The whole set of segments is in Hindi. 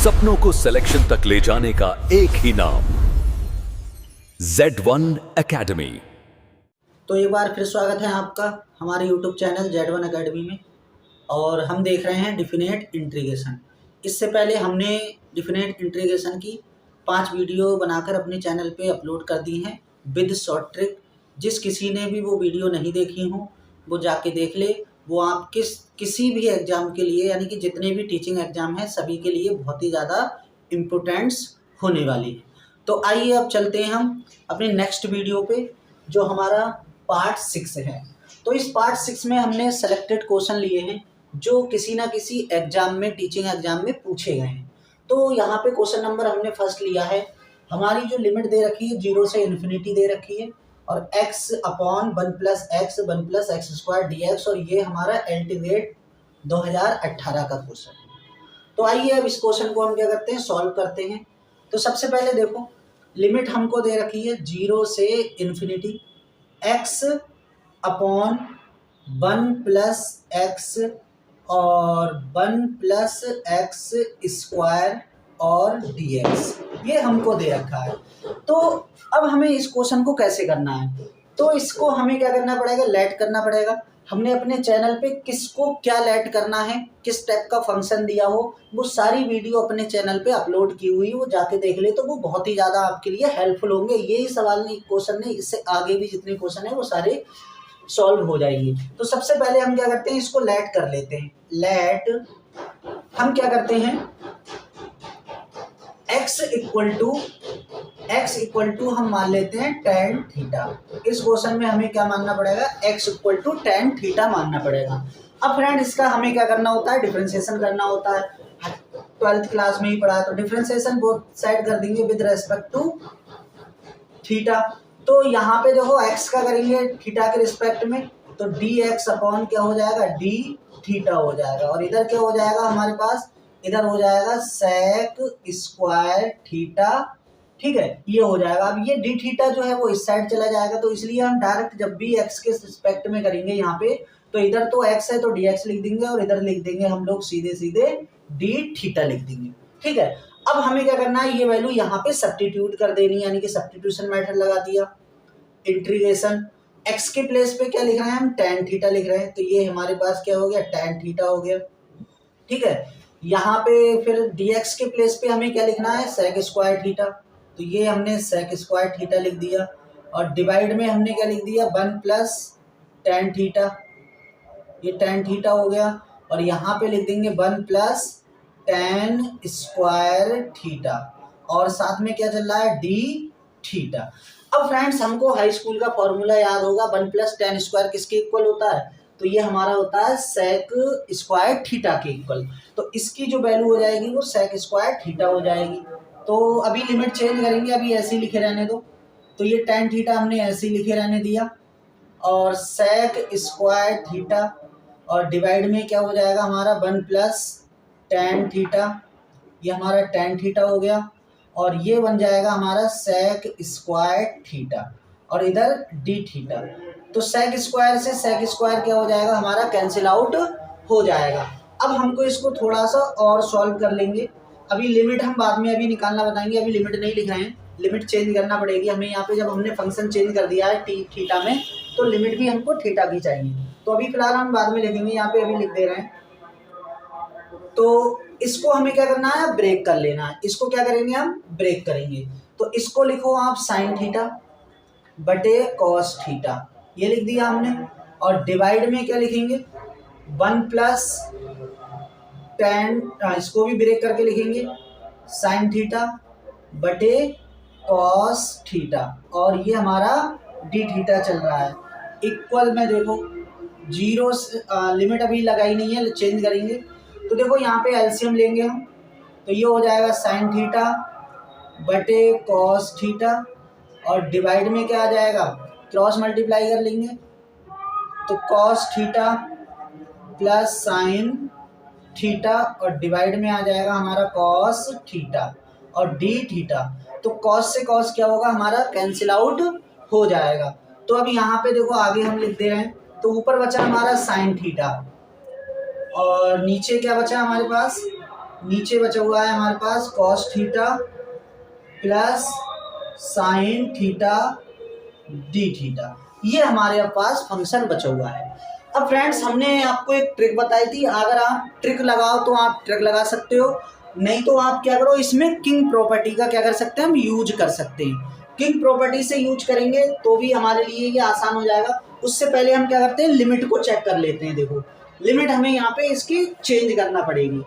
सपनों को सिलेक्शन तक ले जाने का एक ही नाम, Z1 एकेडमी। तो एक बार फिर स्वागत है आपका हमारे YouTube चैनल Z1 एकेडमी में। और हम देख रहे हैं डिफिनेट इंटीग्रेशन। इससे पहले हमने डिफिनेट इंटीग्रेशन की 5 वीडियो बनाकर अपने चैनल पे अपलोड कर दी हैं विद शॉर्ट ट्रिक। जिस किसी ने भी वो वीडियो नहीं देखी हो वो जाके देख ले। वो आप किसी भी एग्ज़ाम के लिए, यानी कि जितने भी टीचिंग एग्ज़ाम हैं सभी के लिए बहुत ही ज़्यादा इम्पोर्टेंट्स होने वाली है। तो आइए अब चलते हैं हम अपने नेक्स्ट वीडियो पे, जो हमारा पार्ट 6 है। तो इस पार्ट 6 में हमने सेलेक्टेड क्वेश्चन लिए हैं जो किसी ना किसी एग्ज़ाम में, टीचिंग एग्ज़ाम में पूछे गए हैं। तो यहाँ पे क्वेश्चन नंबर हमने फर्स्ट लिया है। हमारी जो लिमिट दे रखी है 0 से इन्फिनिटी दे रखी है, और x upon 1 plus x square dx, और ये हमारा एल्टीमेट 2018 का क्वेश्चन है। तो आइए अब इस क्वेश्चन को हम क्या करते हैं, सॉल्व करते हैं। तो सबसे पहले देखो, लिमिट हमको दे रखी है 0 से infinity x upon 1 plus x और 1 प्लस एक्स स्क्वायर और dx, ये हमको दे रखा है। तो अब हमें इस क्वेश्चन को कैसे करना है, तो इसको हमें क्या करना पड़ेगा, लेट करना पड़ेगा। हमने अपने चैनल पे किसको क्या लेट करना है, किस टाइप का फंक्शन दिया हो, वो सारी वीडियो अपने चैनल पे अपलोड की हुई, वो जाके देख ले। तो वो बहुत ही ज़्यादा आपके लिए हेल्पफुल होंगे। यही सवाल नहीं, क्वेश्चन नहीं, इससे आगे भी जितने क्वेश्चन है वो सारे सॉल्व हो जाएंगे। तो सबसे पहले हम क्या करते हैं, इसको लेट कर लेते हैं। लेट हम क्या करते हैं, x इक्वल टू हम मान लेते हैं tan थीटा। इस क्वेश्चन में हमें क्या मानना पड़ेगा, x equal to tan theta मानना पड़ेगा। अब फ्रेंड इसका हमें क्या करना होता है, डिफरेंशिएशन करना होता है। 12th क्लास में ही पढ़ा है। तो डिफरेंशिएशन बोथ साइड कर देंगे विद रेस्पेक्ट टू थीटा। तो यहाँ पे देखो x का करेंगे थीटा के रिस्पेक्ट में, तो dx अपॉन क्या हो जाएगा, d थीटा हो जाएगा। और इधर क्या हो जाएगा हमारे पास, इधर हो जाएगा sec स्क्वायर थीटा। ठीक है, ये हो जाएगा। अब ये d थीटा जो है वो इस साइड चला जाएगा, तो इसलिए हम डायरेक्ट जब भी x के रिस्पेक्ट में करेंगे यहाँ पे, तो इधर तो x है तो dx लिख देंगे, और इधर लिख देंगे हम लोग सीधे सीधे d थीटा लिख देंगे। ठीक है, अब हमें क्या करना है, ये वैल्यू यहाँ पे सब्स्टिट्यूट कर देनी है, यानी कि सब्स्टिट्यूशन मेथड लगा दिया। इंटीग्रेशन x के प्लेस पे क्या लिख रहे हैं हम, tan थीटा लिख रहे हैं, तो ये हमारे पास क्या हो गया, tan थीटा हो गया। ठीक है, यहाँ पे फिर dx के प्लेस पे हमें क्या लिखना है, sec स्क्वायर थीटा, तो ये हमने sec स्क्वायर थीटा लिख दिया। और डिवाइड में हमने क्या लिख दिया, 1 प्लस tan थीटा, ये tan थीटा हो गया। और यहाँ पे लिख देंगे 1 प्लस tan स्क्वायर थीटा, और साथ में क्या चल रहा है, d थीटा। अब फ्रेंड्स हमको हाई स्कूल का फॉर्मूला याद होगा, 1 प्लस tan स्क्वायर किसके इक्वल होता है, तो ये हमारा होता है sec स्क्वायर थीटा के इक्वल। तो इसकी जो वैल्यू हो जाएगी वो sec स्क्वायर थीटा हो जाएगी। तो अभी लिमिट चेंज करेंगे, अभी ऐसे ही लिखे रहने दो। तो ये tan थीटा हमने ऐसे ही लिखे रहने दिया, और sec स्क्वायर थीटा, और डिवाइड में क्या हो जाएगा हमारा 1 प्लस tan थीटा, ये हमारा tan थीटा हो गया। और ये बन जाएगा हमारा sec स्क्वायर थीटा, और इधर d थीटा। तो sec स्क्वायर से sec स्क्वायर क्या हो जाएगा हमारा, कैंसिल आउट हो जाएगा। अब हमको इसको थोड़ा सा और सॉल्व कर लेंगे। अभी लिमिट हम बाद में अभी निकालना बताएंगे, अभी लिमिट नहीं लिख रहे हैं, लिमिट चेंज करना पड़ेगी हमें। यहाँ पे जब हमने फंक्शन चेंज कर दिया है थीटा में, तो लिमिट भी हमको थीटा की चाहिए। तो अभी फिलहाल हम बाद में लिखेंगे, यहाँ पे अभी लिख दे रहे हैं। तो इसको हमें क्या करना है, ब्रेक कर लेना है। इसको क्या करेंगे, हम ब्रेक करेंगे। तो इसको लिखो आप sin थीटा बटे cos थीटा, ये लिख दिया हमने। और डिवाइड में क्या लिखेंगे, 1 प्लस tan, इसको भी ब्रेक करके लिखेंगे, sin थीटा बटे cos थीटा, और ये हमारा d थीटा चल रहा है। इक्वल में देखो 0 से लिमिट अभी लगाई नहीं है, चेंज करेंगे। तो देखो यहाँ पे एलसीएम लेंगे हम, तो ये हो जाएगा sin थीटा बटे cos थीटा, और डिवाइड में क्या आ जाएगा, क्रॉस मल्टीप्लाई कर लेंगे, तो cos theta plus sin theta, और डिवाइड में आ जाएगा हमारा cos थीटा और d थीटा। तो cos से cos क्या होगा हमारा, कैंसिल आउट हो जाएगा। तो अब यहाँ पे देखो आगे हम लिख दे रहे हैं, तो ऊपर बचा हमारा sin थीटा, और नीचे क्या बचा हमारे पास, नीचे बचा हुआ है हमारे पास cos theta plus sine theta d theta, ये हमारे पास फंक्शन बचा हुआ है। अब फ्रेंड्स हमने आपको एक ट्रिक बताई थी, अगर आप ट्रिक लगाओ तो आप ट्रिक लगा सकते हो, नहीं तो आप क्या करो, इसमें किंग प्रॉपर्टी का क्या कर सकते हैं, हम यूज कर सकते हैं। किंग प्रॉपर्टी से यूज करेंगे तो भी हमारे लिए ये आसान हो जाएगा। उससे पहले हम क्या करते हैं, लिमिट को चेक कर लेते हैं। देखो लिमिट हमें यहाँ पे इसकी चेंज करना पड़ेगी,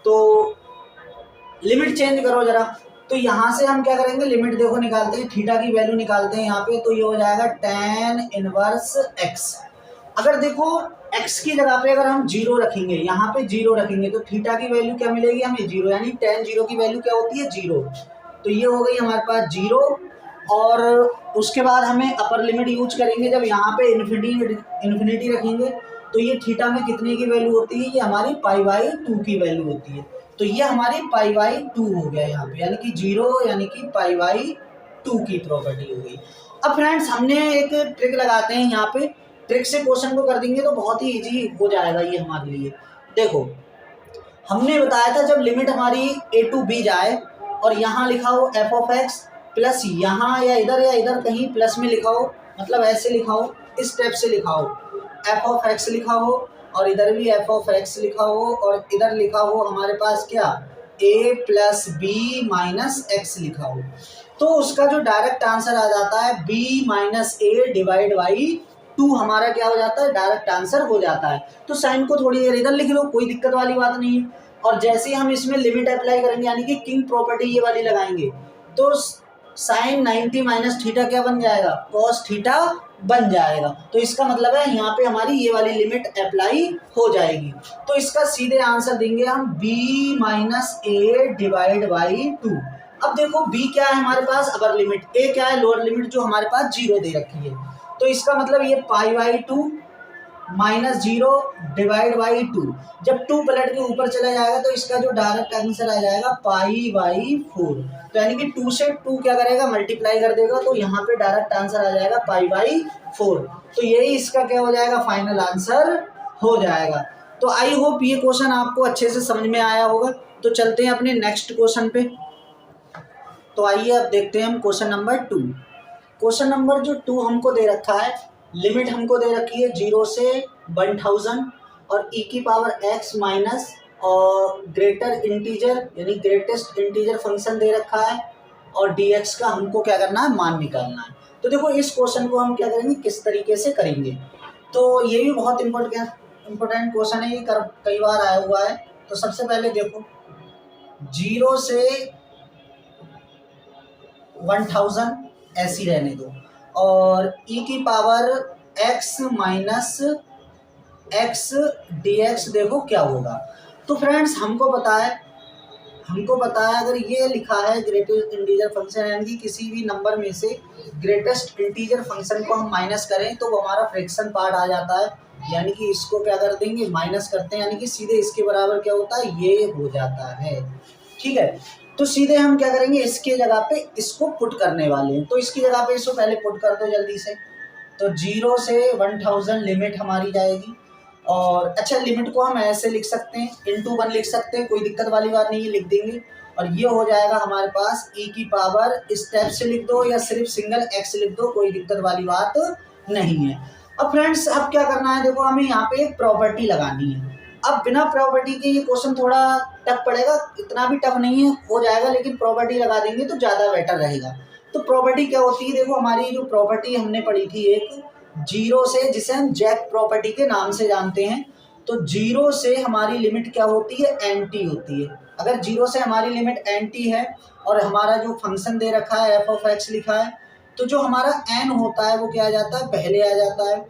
तो लिमिट चेंज करो जरा। तो यहाँ से हम क्या करेंगे, लिमिट देखो निकालते हैं, थीटा की वैल्यू निकालते हैं यहाँ पे, तो ये हो जाएगा tan इनवर्स x। अगर देखो x की जगह पे अगर हम जीरो रखेंगे, यहाँ पे जीरो रखेंगे, तो थीटा की वैल्यू क्या मिलेगी हमें, जीरो, यानी tan जीरो की वैल्यू क्या होती है, जीरो। तो ये हो गई हमारे पास जीरो। और उसके बाद हमें अपर लिमिट यूज करेंगे, जब यहाँ पे इन्फिनिटी रखेंगे तो ये थीटा में कितने की वैल्यू होती है, ये हमारी π/2 की वैल्यू होती है। तो ये हमारी π/2 हो गया यहाँ पे, यानी कि जीरो यानी कि π/2 की प्रॉपर्टी हो गई। अब फ्रेंड्स हमने एक ट्रिक लगाते हैं यहाँ पे, ट्रिक से क्वेश्चन को कर देंगे तो बहुत ही इजी हो जाएगा ये हमारे लिए। देखो हमने बताया था जब लिमिट हमारी a टू b जाए और यहाँ लिखा हो f(x) प्लस यहाँ या इधर कहीं प्लस में लिखा हो, मतलब ऐसे लिखा हो, इस टाइप से लिखा हो, f(x) लिखा हो और इधर भी f(x) लिखा हो और इधर लिखा हो हमारे पास क्या, a plus B minus x लिखा हो, तो उसका जो डायरेक्ट आंसर आ जाता है b minus A divide by 2 हमारा क्या हो जाता है, डायरेक्ट आंसर हो जाता है। तो साइन को थोड़ी देर इधर लिख लो, कोई दिक्कत वाली बात नहीं है। और जैसे ही हम इसमें लिमिट अप्लाई करेंगे, यानी कि किंग प्रॉपर्टी ये वाली लगाएंगे, तो साइन 90 माइनस थीटा क्या बन जाएगा, कॉस थीटा बन जाएगा। तो इसका मतलब है यहाँ पे हमारी ये वाली लिमिट अप्लाई हो जाएगी। तो इसका सीधे आंसर देंगे हम b minus A divide by 2। अब देखो b क्या है हमारे पास, अपर लिमिट, a क्या है, लोअर लिमिट, जो हमारे पास जीरो दे रखी है। तो इसका मतलब ये π/2 माइनस जीरो डिवाइड बाई 2, जब 2 पलट के ऊपर चला जाएगा तो इसका जो डायरेक्ट आंसर आ जाएगा π/4। तो यानी कि 2 से 2 क्या करेगा, मल्टीप्लाई कर देगा, तो यहाँ पे डायरेक्ट आंसर आ जाएगा π/4। तो यही इसका क्या हो जाएगा, फाइनल आंसर हो जाएगा। तो आई होप ये क्वेश्चन आपको अच्छे से समझ में आया होगा। तो चलते हैं अपने नेक्स्ट क्वेश्चन पे। तो आइए अब देखते हैं हम क्वेश्चन नंबर 2। क्वेश्चन नंबर जो 2 हमको दे रखा है, लिमिट हमको दे रखी है 0 से 1000 और e की पावर x माइनस और ग्रेटर इंटीजर यानी ग्रेटेस्ट इंटीजर फंक्शन दे रखा है, और dx का हमको क्या करना है, मान निकालना है। तो देखो इस क्वेश्चन को हम क्या करेंगे, किस तरीके से करेंगे, तो ये भी बहुत इम्पोर्टेंट क्वेश्चन है, ये कई बार आया हुआ है। तो सबसे पहले देखो 0 से 1000 ऐसी रहने दो, और e की power x minus x dx देखो क्या होगा। तो फ्रेंड्स हमको पता है अगर ये लिखा है ग्रेटेस्ट इंटीजर फंक्शन, यानी कि किसी भी नंबर में से ग्रेटेस्ट इंटीजर फंक्शन को हम माइनस करें तो वो हमारा फ्रैक्शन पार्ट आ जाता है, यानी कि इसको क्या कर देंगे, माइनस करते हैं, यानी कि सीधे इसके बराबर क्या होता है, ये हो जाता है। ठीक है, तो सीधे हम क्या करेंगे, इसके जगह पे इसको पुट करने वाले हैं। तो इसकी जगह पे इसको पहले पुट कर दो जल्दी से। तो 0 से 1000 लिमिट हमारी जाएगी, और अच्छा लिमिट को हम ऐसे लिख सकते हैं, इंटू 1 लिख सकते हैं, कोई दिक्कत वाली बात नहीं है, लिख देंगे। और ये हो जाएगा हमारे पास e की पावर, इस टाइप से लिख दो या सिर्फ सिंगल x लिख दो, कोई दिक्कत वाली बात नहीं है। अब फ्रेंड्स अब क्या करना है, देखो हमें यहाँ पे एक प्रॉपर्टी लगानी है। अब बिना प्रॉपर्टी के ये क्वेश्चन थोड़ा टफ पड़ेगा, इतना भी टफ नहीं है, हो जाएगा, लेकिन प्रॉपर्टी लगा देंगे तो ज़्यादा बेटर रहेगा। तो प्रॉपर्टी क्या होती है, देखो हमारी जो प्रॉपर्टी हमने पढ़ी थी एक 0 से, जिसे हम जैक प्रॉपर्टी के नाम से जानते हैं। तो 0 से हमारी लिमिट क्या होती है, एंटी होती है। अगर 0 से हमारी लिमिट एंटी है और हमारा जो फंक्शन दे रखा है f(x) लिखा है, तो जो हमारा n होता है वो क्या आ जाता है, पहले आ जाता है।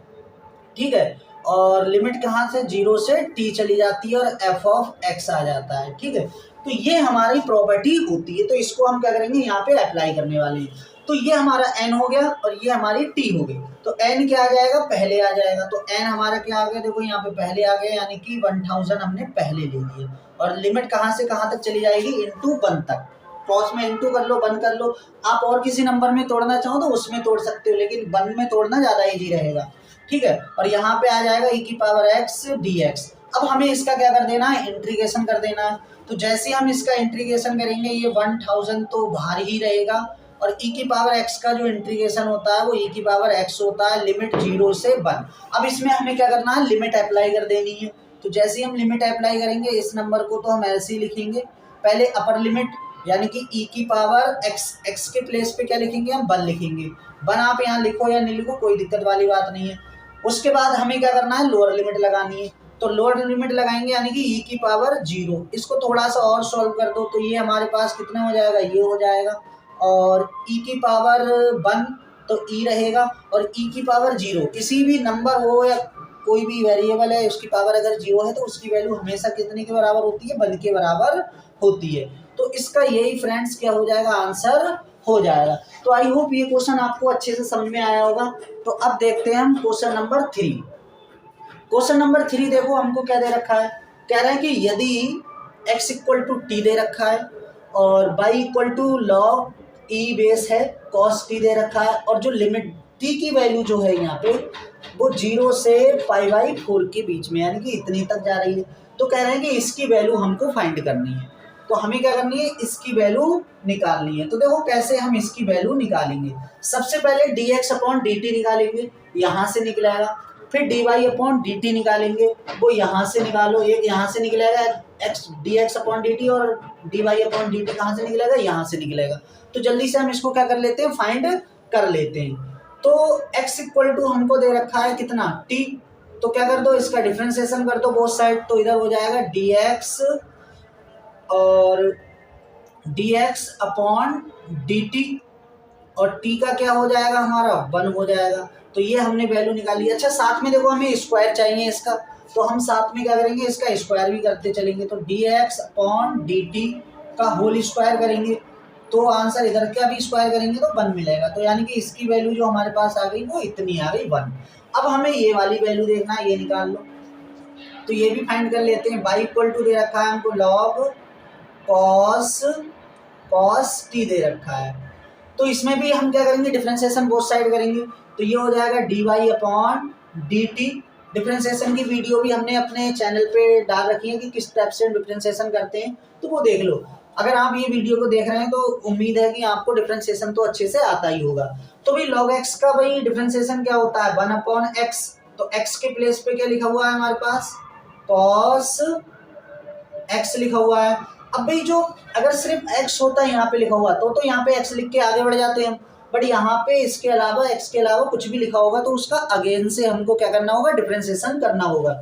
ठीक है, और लिमिट कहाँ से, 0 से t चली जाती है और f(x) आ जाता है। ठीक है, तो ये हमारी प्रॉपर्टी होती है। तो इसको हम क्या करेंगे, यहाँ पे अप्लाई करने वाले हैं। तो ये हमारा n हो गया और ये हमारी t हो गई। तो n क्या आ जाएगा, पहले आ जाएगा। तो n हमारा क्या आ गया, देखो यहाँ पे पहले आ गया, यानी कि 1000 हमने पहले ले लिए। और लिमिट कहाँ से कहाँ तक चली जाएगी, इंटू 1 तक। क्रॉस में इंटू कर लो, बंद कर लो। आप और किसी नंबर में तोड़ना चाहो तो उसमें तोड़ सकते हो, लेकिन 1 में तोड़ना ज़्यादा ईजी रहेगा। ठीक है, और यहाँ पे आ जाएगा e की पावर x dx। अब हमें इसका क्या कर देना है, इंटीग्रेशन कर देना है। तो जैसे हम इसका इंटीग्रेशन करेंगे ये 1000 तो बाहर ही रहेगा, और e की पावर x का जो इंटीग्रेशन होता है वो e की पावर x होता है, लिमिट 0 से 1। अब इसमें हमें क्या करना है, लिमिट अप्लाई कर देनी है। तो जैसे ही हम लिमिट अप्लाई करेंगे इस नंबर को, तो हम ऐसे ही लिखेंगे, पहले अपर लिमिट यानी कि e की पावर x के प्लेस पे क्या लिखेंगे, हम 1 लिखेंगे। 1 आप यहाँ लिखो या नहीं लिखो कोई दिक्कत वाली बात नहीं है। उसके बाद हमें क्या करना है, लोअर लिमिट लगानी है। तो लोअर लिमिट लगाएंगे यानी कि e की पावर 0। इसको थोड़ा सा और सॉल्व कर दो तो ये हमारे पास कितना हो जाएगा, ये हो जाएगा, और e की पावर 1 तो e रहेगा, और e की पावर 0 किसी भी नंबर हो या कोई भी वेरिएबल है उसकी पावर अगर 0 है तो उसकी वैल्यू हमेशा कितने के बराबर होती है, 1 के बराबर होती है। तो इसका यही फ्रेंड्स क्या हो जाएगा, आंसर हो जाएगा। तो आई होप ये क्वेश्चन आपको अच्छे से समझ में आया होगा। तो अब देखते हैं हम क्वेश्चन नंबर 3। क्वेश्चन नंबर 3 देखो हमको क्या दे रखा है, कह रहे हैं कि यदि x इक्वल टू टी दे रखा है और y equal to log e base है cos t दे रखा है, और जो लिमिट t की वैल्यू जो है यहाँ पे वो 0 से π/4 के बीच में यानी कि इतनी तक जा रही है। तो कह रहे हैं कि इसकी वैल्यू हमको फाइंड करनी है। तो हमें क्या करनी है, इसकी वैल्यू निकालनी है। तो देखो कैसे हम इसकी वैल्यू निकालेंगे। सबसे पहले dx/dt निकालेंगे, यहाँ से निकलेगा। फिर dy/dt निकालेंगे, वो यहाँ से निकालो, एक यहाँ से निकलेगा dx/dt, और dy/dt कहाँ से निकलेगा, यहाँ से निकलेगा। तो जल्दी से हम इसको क्या कर लेते हैं, फाइंड कर लेते हैं। तो x इक्वल टू हमको दे रखा है कितना, t। तो क्या कर दो, इसका डिफरेंशिएशन कर दो बोथ साइड। तो इधर हो जाएगा dx और dx/dt, और t का क्या हो जाएगा, हमारा 1 हो जाएगा। तो ये हमने वैल्यू निकाली। अच्छा साथ में देखो हमें स्क्वायर चाहिए इसका, तो हम साथ में क्या करेंगे, इसका स्क्वायर भी करते चलेंगे। तो dx/dt का होल स्क्वायर करेंगे तो आंसर इधर का भी स्क्वायर करेंगे तो 1 मिलेगा। तो यानी कि इसकी वैल्यू जो हमारे पास आ गई वो इतनी आ गई, 1। अब हमें ये वाली वैल्यू देखना है, ये निकाल लो। तो ये भी फाइंड कर लेते हैं। y इक्वल टू दे रखा है हमको लॉग cos t दे रखा है। तो इसमें भी हम क्या करेंगे, डिफरेंशिएशन बोथ साइड करेंगे। तो ये हो जाएगा dy/dt। डिफरेंशिएशन की वीडियो भी हमने अपने चैनल पे डाल रखी है कि किस टाइप से डिफरेंशिएशन करते हैं, तो वो देख लो। अगर आप ये वीडियो को देख रहे हैं तो उम्मीद है कि आपको डिफरेंशिएशन तो अच्छे से आता ही होगा। तो भाई log x का भाई डिफरेंशिएशन क्या होता है, 1/x। तो x के प्लेस पे क्या लिखा हुआ है हमारे पास, cos x लिखा हुआ है। अब भाई जो अगर सिर्फ x होता है यहाँ पे लिखा हुआ तो यहाँ पे x लिख के आगे बढ़ जाते हैं, बट यहाँ पे इसके अलावा x के अलावा कुछ भी लिखा होगा तो उसका अगेन से हमको क्या करना होगा, डिफरेंशिएशन करना होगा।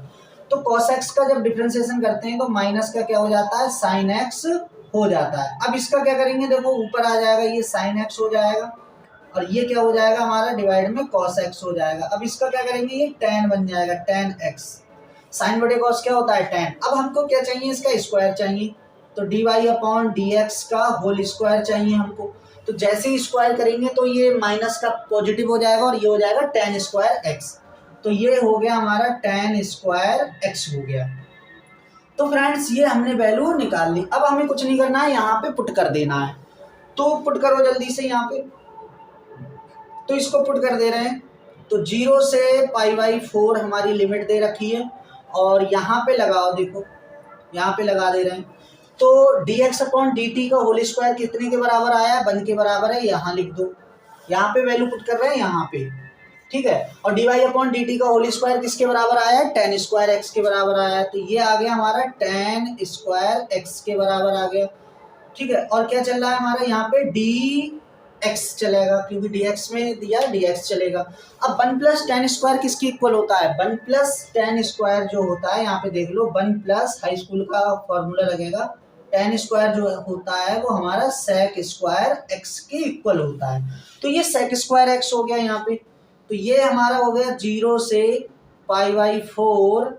तो cos x का जब डिफरेंशिएशन करते हैं तो माइनस का क्या हो जाता है, sin x हो जाता है। अब इसका क्या करेंगे, देखो ऊपर आ जाएगा ये sin x हो जाएगा, और ये क्या हो जाएगा हमारा डिवाइड में cos x हो जाएगा। अब इसका क्या करेंगे, ये tan बन जाएगा, tan x। sin बटे cos क्या होता है, tan। अब हमको क्या चाहिए, इसका स्क्वायर चाहिए। तो dy/dx का होल स्क्वायर चाहिए हमको। तो जैसे ही स्क्वायर करेंगे तो ये माइनस का पॉजिटिव हो जाएगा और ये हो जाएगा tan स्क्वायर x। तो ये हो गया हमारा tan स्क्वायर x हो गया। तो फ्रेंड्स ये हमने वैल्यू निकाल ली। अब हमें कुछ नहीं करना है, यहाँ पे पुट कर देना है। तो पुट करो जल्दी से यहाँ पे। तो इसको पुट कर दे रहे हैं। तो 0 से π/4 हमारी लिमिट दे रखी है, और यहाँ पे लगाओ, देखो यहाँ पे लगा दे रहे हैं। तो dx/dt का होल स्क्वायर कितने के बराबर आया है, 1 के बराबर है। यहाँ लिख दो, यहाँ पे वैल्यू पुट कर रहे हैं यहाँ पे, ठीक है। और dy/dt का होल स्क्वायर किसके बराबर आया है, tan स्क्वायर x के बराबर आया है। तो ये आ गया हमारा tan स्क्वायर x के बराबर आ गया, ठीक है। और क्या चल रहा है हमारा यहाँ पे, dx चलेगा, क्योंकि dx में दिया dx चलेगा। अब 1 + tan स्क्वायर किसके इक्वल होता है, 1 + tan स्क्वायर जो होता है, यहाँ पे देख लो 1+ हाई स्कूल का फॉर्मूला लगेगा, tan स्क्वायर जो होता है वो हमारा sec स्क्वायर x के इक्वल होता है। तो ये sec स्क्वायर x हो गया यहाँ पे। तो ये हमारा हो गया 0 से π/4,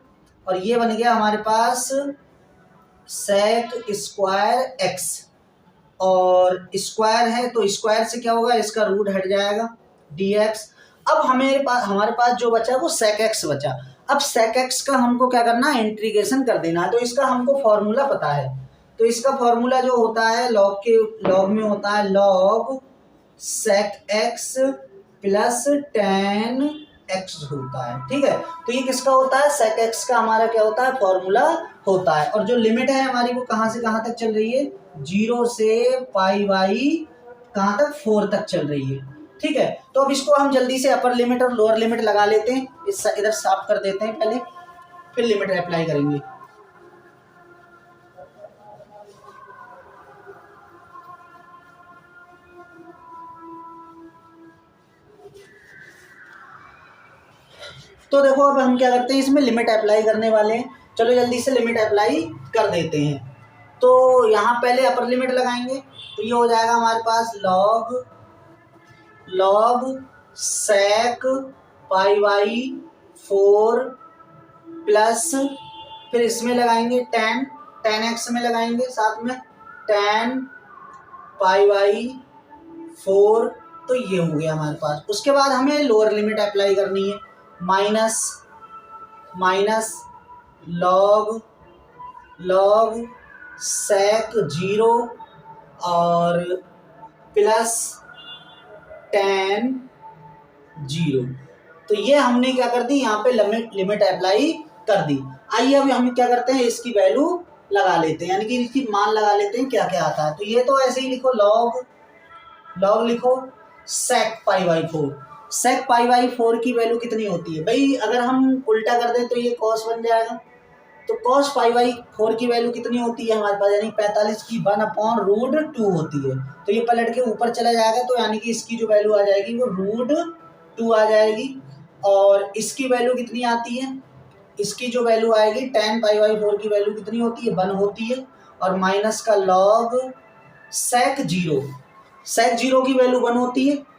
और ये बन गया हमारे पास sec स्क्वायर x। और स्क्वायर है तो स्क्वायर से क्या होगा, इसका रूट हट जाएगा, dx। अब हमारे पास जो बचा वो sec x बचा। अब sec x का हमको क्या करना है, इंटीग्रेशन कर देना है। तो इसका हमको फॉर्मूला पता है। तो इसका फॉर्मूला जो होता है लॉग में होता है log sec x + tan x होता है। ठीक है, तो ये किसका होता है, सेक एक्स का हमारा क्या होता है, फॉर्मूला होता है। और जो लिमिट है हमारी वो कहाँ से कहाँ तक चल रही है, 0 से पाई बाई कहाँ तक, 4 तक चल रही है। ठीक है, तो अब इसको हम जल्दी से अपर लिमिट और लोअर लिमिट लगा लेते हैं। इस इधर साफ कर देते हैं पहले, फिर लिमिट अप्लाई करेंगे। तो देखो अब हम क्या करते हैं, इसमें लिमिट अप्लाई करने वाले हैं। चलो जल्दी से लिमिट अप्लाई कर देते हैं। तो यहाँ पहले अपर लिमिट लगाएंगे, तो ये हो जाएगा हमारे पास log sec pi by 4 plus, फिर इसमें लगाएंगे टेन एक्स में लगाएंगे साथ में टेन पाई बाई 4। तो ये हो गया हमारे पास। उसके बाद हमें लोअर लिमिट अप्लाई करनी है, माइनस लॉग सेक 0 और प्लस टेन 0। तो ये हमने क्या कर दी, यहाँ पे लिमिट अप्लाई कर दी। आइए अब हम क्या करते हैं, इसकी वैल्यू लगा लेते हैं, यानी कि इसकी मान लगा लेते हैं क्या क्या आता है। तो ये तो ऐसे ही लिखो, लॉग लिखो सेक pi by 4। Sec pi by 4 की वैल्यू कितनी होती है भाई, अगर हम उल्टा कर दें तो ये कॉस बन जाएगा। तो कॉस पाई बाई 4 की वैल्यू कितनी होती है हमारे पास, यानी 45 की 1/√2 होती है। तो ये पलट के ऊपर चला जाएगा, तो यानी कि इसकी जो वैल्यू आ जाएगी वो √2 आ जाएगी। और इसकी वैल्यू कितनी आती है, इसकी जो वैल्यू आएगी टेन पाई बाई 4 की वैल्यू कितनी होती है, 1 होती है। और माइनस का लॉग सेक 0 की वैल्यू 1 होती है,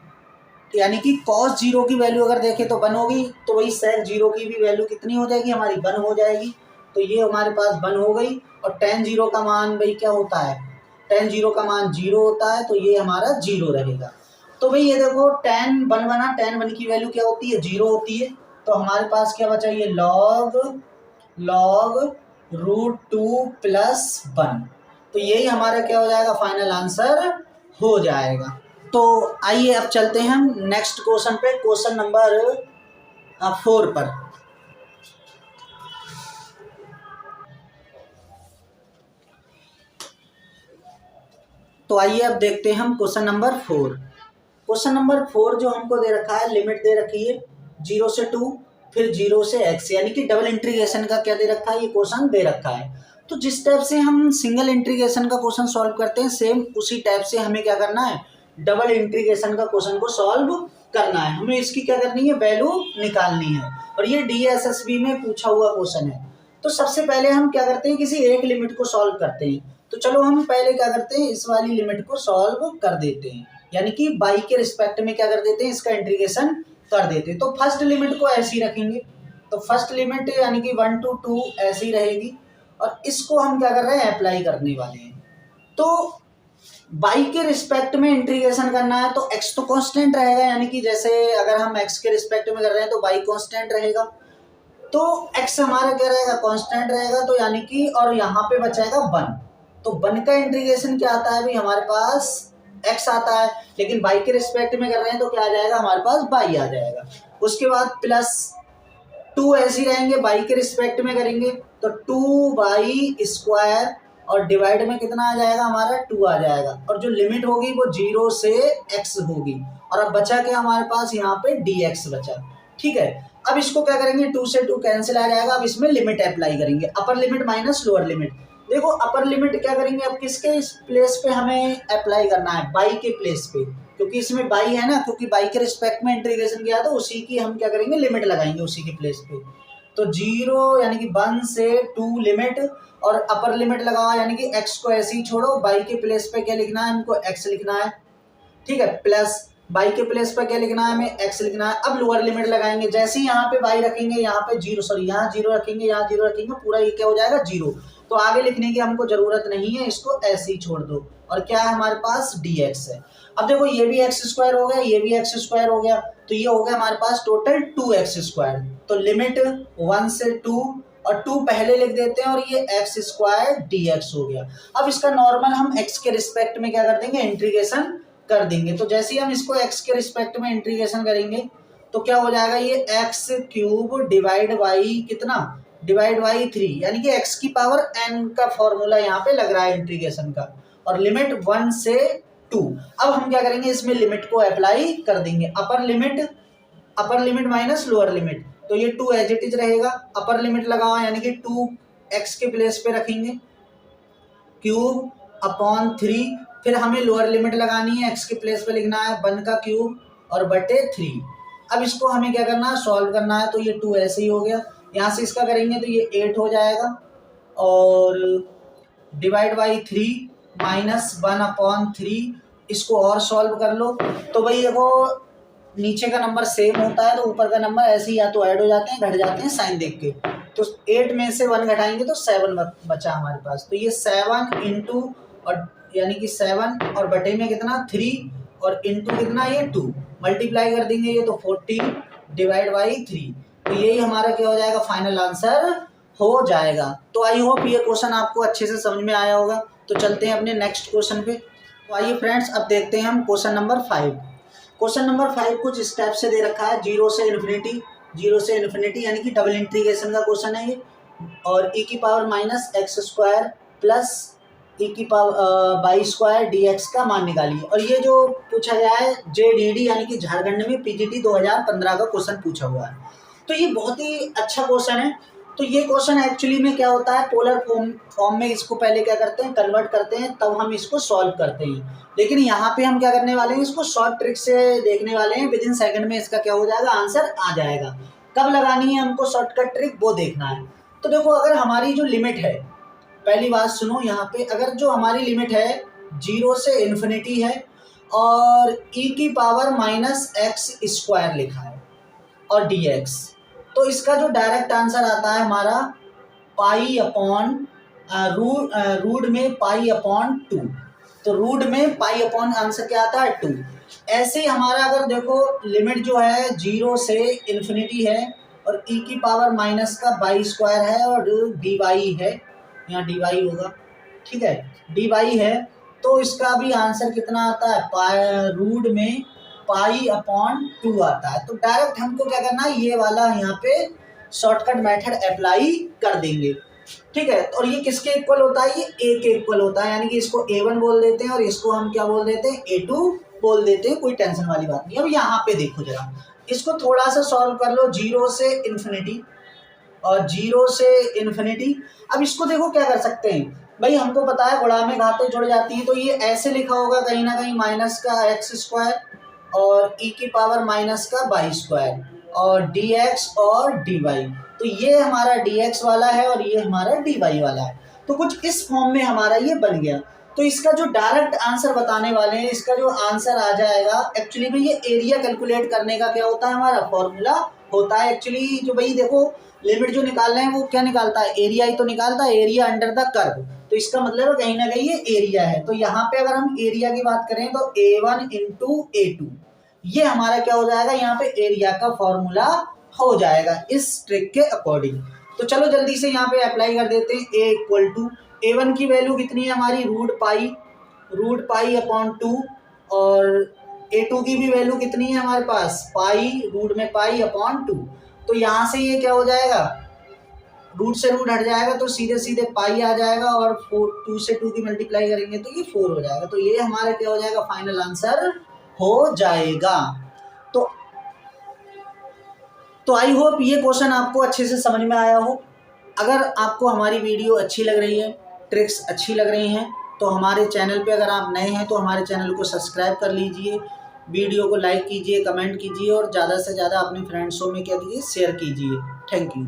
यानी कि cos 0 की वैल्यू अगर देखें तो 1 होगी, तो वही सेक 0 की भी वैल्यू कितनी हो जाएगी हमारी, 1 हो जाएगी। तो ये हमारे पास 1 हो गई। और tan 0 का मान भाई क्या होता है, tan 0 का मान 0 होता है, तो ये हमारा 0 रहेगा। तो भाई ये देखो tan 1 बना, tan 1 की वैल्यू क्या होती है, 0 होती है। तो हमारे पास क्या बचा, ये लॉग √2 प्लस 1। तो यही हमारा क्या हो जाएगा, फाइनल आंसर हो जाएगा। तो आइए अब चलते हैं हम नेक्स्ट क्वेश्चन पे, क्वेश्चन नंबर 4 पर। तो आइए अब देखते हैं हम क्वेश्चन नंबर 4। क्वेश्चन नंबर 4 जो हमको दे रखा है, लिमिट दे रखी है 0 से 2 फिर 0 से x, यानी कि डबल इंटीग्रेशन का क्या दे रखा है, ये क्वेश्चन दे रखा है। तो जिस टाइप से हम सिंगल इंटीग्रेशन का क्वेश्चन सॉल्व करते हैं, सेम उसी टाइप से हमें क्या करना है, डबल इंटीग्रेशन का क्वेश्चन को सॉल्व करना है। हमें इसकी क्या करनी है, वैल्यू निकालनी है। और ये DSSB में पूछा हुआ क्वेश्चन है। तो सबसे पहले हम क्या करते हैं, किसी एक लिमिट को सॉल्व करते हैं। तो चलो हम पहले क्या करते हैं, इस वाली लिमिट को सॉल्व कर देते हैं, यानी कि y के रिस्पेक्ट में क्या कर देते हैं, इसका इंटीग्रेशन कर देते हैं। तो फर्स्ट लिमिट को ऐसी रखेंगे, तो फर्स्ट लिमिट यानी कि 1 to 2 ऐसी रहेगी। और इसको हम क्या कर रहे हैं, अप्लाई करने वाले हैं। तो y के रिस्पेक्ट में इंटीग्रेशन करना है, तो x तो कांस्टेंट रहेगा, यानी कि जैसे अगर हम x के रिस्पेक्ट में कर रहे हैं तो y कांस्टेंट रहेगा। तो x हमारा क्या रहेगा, कांस्टेंट रहेगा। तो यानी कि और यहाँ पे बचाएगा 1। तो 1 का इंटीग्रेशन क्या आता है भाई, हमारे पास x आता है, लेकिन y के रिस्पेक्ट में कर रहे हैं तो क्या आ जाएगा, हमारे पास y आ जाएगा। उसके बाद प्लस 2 ऐसे रहेंगे, y के रिस्पेक्ट में करेंगे तो 2y² और डिवाइड में कितना आ जाएगा हमारा, 2 आ जाएगा। और जो लिमिट होगी वो 0 से x होगी। और अब बचा क्या हमारे पास, यहाँ पे dx बचा। ठीक है, अब इसको क्या करेंगे, 2 से 2 कैंसिल आ जाएगा। अब इसमें लिमिट अप्लाई करेंगे, upper limit minus lower limit. देखो अपर लिमिट क्या करेंगे, अब किसके इस प्लेस पे हमें अप्लाई करना है, y के प्लेस पे, क्योंकि इसमें y है ना, क्योंकि y के रिस्पेक्ट में इंटीग्रेशन किया तो उसी की हम क्या करेंगे, लिमिट लगाएंगे उसी के प्लेस पे। तो 0 यानी कि 1 से 2 लिमिट और अपर लिमिट लगाओ, यानी कि x को ऐसे ही छोड़ो, y के प्लेस पे क्या लिखना है, हमको x लिखना है। ठीक है, प्लस y के प्लेस पे क्या लिखना है, हमें x लिखना है। अब लोअर लिमिट लगाएंगे, जैसे ही यहाँ पे y रखेंगे, यहाँ पे 0 यहाँ 0 रखेंगे, यहाँ 0 रखेंगे, पूरा ये क्या हो जाएगा 0। तो आगे लिखने की हमको जरूरत नहीं है, इसको ऐसे ही छोड़ दो। और क्या है हमारे पास, dx है। अब देखो ये भी x² हो गया, ये भी x² हो गया, तो ये हो गया हमारे पास टोटल 2x²। तो लिमिट 1 से 2 और 2 पहले लिख देते हैं, और ये x² dx हो गया। अब इसका नॉर्मल हम x के रिस्पेक्ट में क्या कर देंगे, इंटीग्रेशन कर देंगे। तो जैसे ही हम इसको x के रिस्पेक्ट में इंटीग्रेशन करेंगे तो क्या हो जाएगा ये एक्स क्यूब डिवाइड बाई कितना, डिवाइड बाई 3, यानी कि एक्स की पावर n का फॉर्मूला यहाँ पे लग रहा है इंटीग्रेशन का, और लिमिट 1 से 2। अब हम क्या करेंगे, इसमें लिमिट को अप्लाई कर देंगे, upper limit minus lower limit, तो ये 2 एज इट इज रहेगा। अपर लिमिट लगाओ यानी कि 2 एक्स के प्लेस पे रखेंगे क्यूब अपॉन 3, फिर हमें लोअर लिमिट लगानी है, एक्स के प्लेस पे लिखना है 1 का क्यूब और बटे 3। अब इसको हमें क्या करना है, सॉल्व करना है, तो ये 2 ऐसे ही हो गया, यहाँ से इसका करेंगे तो ये 8 हो जाएगा, और डिवाइड बाई 3 माइनस 1 अपॉन 3, इसको और सॉल्व कर लो। तो भाई देखो नीचे का नंबर सेम होता है तो ऊपर का नंबर ऐसे ही या तो ऐड हो जाते हैं घट जाते हैं साइन देख के, तो 8 में से 1 घटाएंगे तो 7 बचा हमारे पास, तो ये 7 इंटू और यानी कि 7 और बटे में कितना 3 और इंटू कितना ये 2, मल्टीप्लाई कर देंगे ये तो 14 डिवाइड बाई 3, तो यही हमारा क्या हो जाएगा, फाइनल आंसर हो जाएगा। तो आई होप ये क्वेश्चन आपको अच्छे से समझ में आया होगा। तो चलते हैं अपने नेक्स्ट क्वेश्चन पे। तो आइए फ्रेंड्स अब देखते हैं हम क्वेश्चन नंबर 5। क्वेश्चन नंबर 5 कुछ स्टेप से दे रखा है, 0 से इन्फिनिटी यानी कि डबल इंटीग्रेशन का क्वेश्चन है ये, और e की power minus x square plus e की पावर बाई स्क्वायर dx का मान निकालिए। और ये जो पूछा गया है JDD यानी कि झारखंड में PGT 2015 का क्वेश्चन पूछा हुआ है, तो ये बहुत ही अच्छा क्वेश्चन है। तो ये क्वेश्चन एक्चुअली में क्या होता है, पोलर फॉर्म में इसको पहले क्या करते हैं, कन्वर्ट करते हैं, तब हम इसको सॉल्व करते हैं। लेकिन यहाँ पे हम क्या करने वाले हैं, इसको शॉर्ट ट्रिक से देखने वाले हैं, विदिन सेकंड में इसका क्या हो जाएगा, आंसर आ जाएगा। कब लगानी है हमको शॉर्टकट ट्रिक वो देखना है। तो देखो अगर हमारी जो लिमिट है, पहली बात सुनो यहाँ पे, अगर जो हमारी लिमिट है 0 से इन्फिनिटी है और e की पावर माइनस एक्स स्क्वायर लिखा है और dx, तो इसका जो डायरेक्ट आंसर आता है हमारा पाई अपॉन रूट में पाई अपॉन 2, तो रूट में पाई अपॉन आंसर क्या आता है 2। ऐसे ही हमारा अगर देखो लिमिट जो है 0 से इन्फिनिटी है और e की पावर माइनस का बाई स्क्वायर है और dy है, यहाँ dy होगा, ठीक है, dy है, तो इसका भी आंसर कितना आता है, रूट में पाई अपॉन 2 आता है। तो डायरेक्ट हमको क्या करना है, ये वाला यहाँ पे शॉर्टकट मेथड अप्लाई कर देंगे, ठीक है। और ये किसके इक्वल होता है, ये a के इक्वल होता है, यानी कि इसको a1 बोल देते हैं और इसको हम क्या बोल देते हैं, a2 बोल देते हैं, कोई टेंशन वाली बात नहीं। अब यहाँ पे देखो जरा, इसको थोड़ा सा सॉल्व कर लो, 0 से इन्फिनिटी और 0 से इन्फिनिटी। अब इसको देखो क्या कर सकते हैं भाई, हमको पता है गुणा में घातें जुड़ जाती हैं, तो ये ऐसे लिखा होगा कहीं ना कहीं माइनस का एक्स स्क्वायर और e की पावर माइनस का बाई स्क्वायर और dx और dy, तो ये हमारा dx वाला है और ये हमारा dy वाला है। तो कुछ इस फॉर्म में हमारा ये बन गया। तो इसका जो डायरेक्ट आंसर बताने वाले हैं, इसका जो आंसर आ जाएगा, एक्चुअली में ये एरिया कैलकुलेट करने का क्या होता है, हमारा फॉर्मूला होता है। एक्चुअली जो भाई देखो लिमिट जो निकाल रहे हैं वो क्या निकालता है, एरिया ही तो निकालता है, एरिया अंडर द कर्व, तो इसका मतलब कहीं ना कहीं ये एरिया है। तो यहाँ पे अगर हम एरिया की बात करें तो a1 इंटू a2, ये हमारा क्या हो जाएगा, यहाँ पे एरिया का फॉर्मूला हो जाएगा इस ट्रिक के अकॉर्डिंग। तो चलो जल्दी से यहाँ पे अप्लाई कर देते हैं। a इक्वल टू a1 की वैल्यू कितनी है हमारी, रूट पाई अपॉन 2, और a2 की भी वैल्यू कितनी है हमारे पास, पाई, रूट में पाई अपॉन 2। तो यहाँ से ये क्या हो जाएगा, रूट से रूट हट जाएगा तो सीधे सीधे पाई आ जाएगा, और 2 से 2 की मल्टीप्लाई करेंगे तो ये 4 हो जाएगा। तो ये हमारा क्या हो जाएगा, फाइनल आंसर हो जाएगा। तो आई होप ये क्वेश्चन आपको अच्छे से समझ में आया हो। अगर आपको हमारी वीडियो अच्छी लग रही है, ट्रिक्स अच्छी लग रही हैं, तो हमारे चैनल पे अगर आप नए हैं तो हमारे चैनल को सब्सक्राइब कर लीजिए, वीडियो को लाइक कीजिए, कमेंट कीजिए और ज़्यादा से ज़्यादा अपने फ्रेंड्सों में क्या कीजिए, शेयर कीजिए। Thank you.